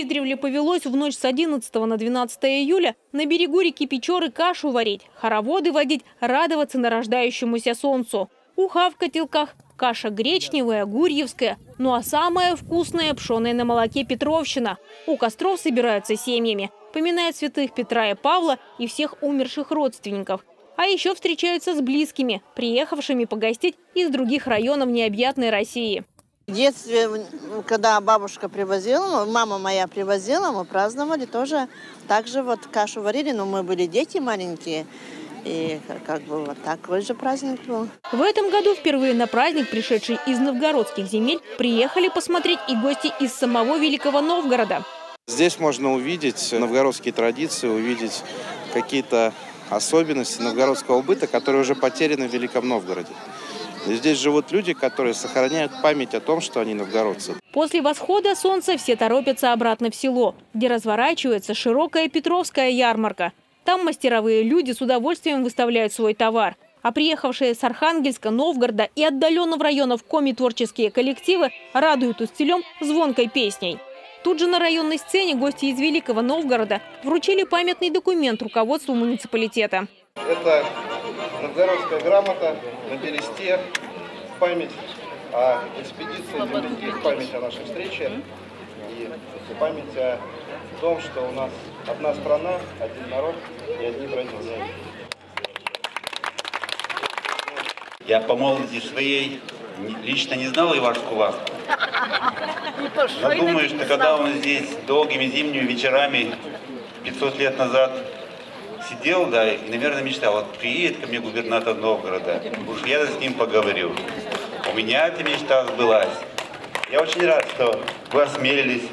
Издревле повелось в ночь с 11 на 12 июля на берегу реки Печоры кашу варить, хороводы водить, радоваться нарождающемуся солнцу. Уха в котелках, каша гречневая, гурьевская, ну а самая вкусная – пшеная на молоке петровщина. У костров собираются семьями, поминают святых Петра и Павла и всех умерших родственников. А еще встречаются с близкими, приехавшими погостить из других районов необъятной России. В детстве, когда бабушка привозила, мама моя привозила, мы праздновали тоже. Также вот кашу варили, но мы были дети маленькие. И как бы вот такой же праздник был. В этом году впервые на праздник, пришедший из новгородских земель, приехали посмотреть и гости из самого Великого Новгорода. Здесь можно увидеть новгородские традиции, увидеть какие-то особенности новгородского быта, которые уже потеряны в Великом Новгороде. И здесь живут люди, которые сохраняют память о том, что они новгородцы. После восхода солнца все торопятся обратно в село, где разворачивается широкая Петровская ярмарка. Там мастеровые люди с удовольствием выставляют свой товар. А приехавшие с Архангельска, Новгорода и отдаленных районов коми-творческие коллективы радуют устилем звонкой песней. Тут же на районной сцене гости из Великого Новгорода вручили памятный документ руководству муниципалитета. Это новгородская грамота на бересте в память о экспедиции, в память о нашей встрече и в память о том, что у нас одна страна, один народ и одни традиции. Я по молодости своей лично не знал Ивашку Ласку. Но думаю, что когда он здесь долгими зимними вечерами 500 лет назад сидел, да, и, наверное, мечтал, вот приедет ко мне губернатор Новгорода, уж я с ним поговорю. У меня эта мечта сбылась. Я очень рад, что вы осмелились,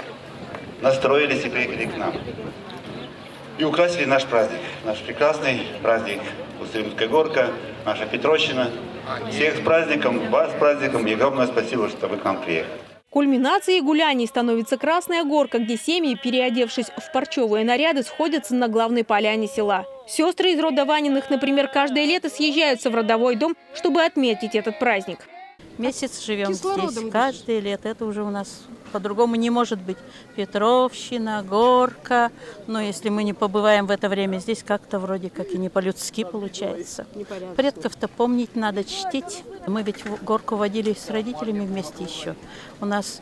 настроились и приехали к нам. И украсили наш праздник, наш прекрасный праздник Усть-Илимская горка, наша Петровщина. Всех с праздником, вас с праздником, и огромное спасибо, что вы к нам приехали. Кульминацией гуляний становится Красная Горка, где семьи, переодевшись в парчевые наряды, сходятся на главной поляне села. Сестры из рода Ваниных, например, каждое лето съезжаются в родовой дом, чтобы отметить этот праздник. Месяц живем здесь, каждое лето. Это уже у нас по-другому не может быть. Петровщина, горка. Но если мы не побываем в это время здесь, как-то вроде как и не по-людски получается. Предков-то помнить надо, чтить. Мы ведь горку водили с родителями вместе еще. У нас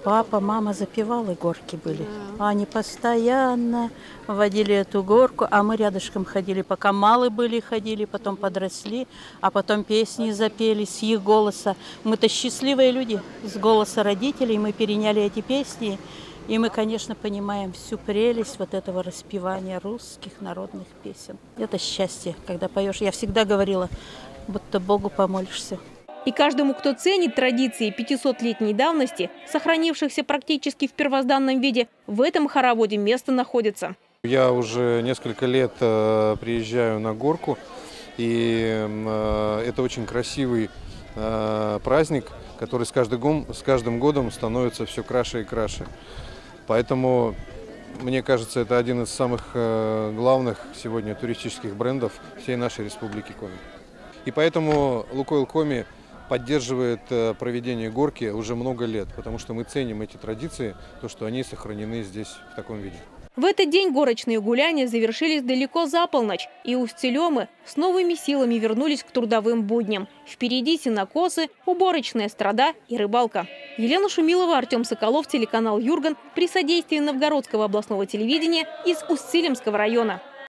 папа, мама запевалы, горки были. Они постоянно водили эту горку, а мы рядышком ходили. Пока малы были, ходили, потом подросли, а потом песни запели с их голоса. Мы-то счастливые люди, с голоса родителей мы переняли эти песни. И мы, конечно, понимаем всю прелесть вот этого распевания русских народных песен. Это счастье, когда поешь. Я всегда говорила, будто Богу помолишься. И каждому, кто ценит традиции 500-летней давности, сохранившихся практически в первозданном виде, в этом хороводе место находится. Я уже несколько лет приезжаю на горку, и это очень красивый праздник, который с каждым годом становится все краше и краше. Поэтому, мне кажется, это один из самых главных сегодня туристических брендов всей нашей республики Коми. И поэтому Лукойл Коми поддерживает проведение горки уже много лет, потому что мы ценим эти традиции, то, что они сохранены здесь в таком виде. В этот день горочные гуляния завершились далеко за полночь, и устилемы с новыми силами вернулись к трудовым будням. Впереди сенокосы, уборочная страда и рыбалка. Елена Шумилова, Артем Соколов, телеканал Юрган, при содействии Новгородского областного телевидения из Усть-Илимского района.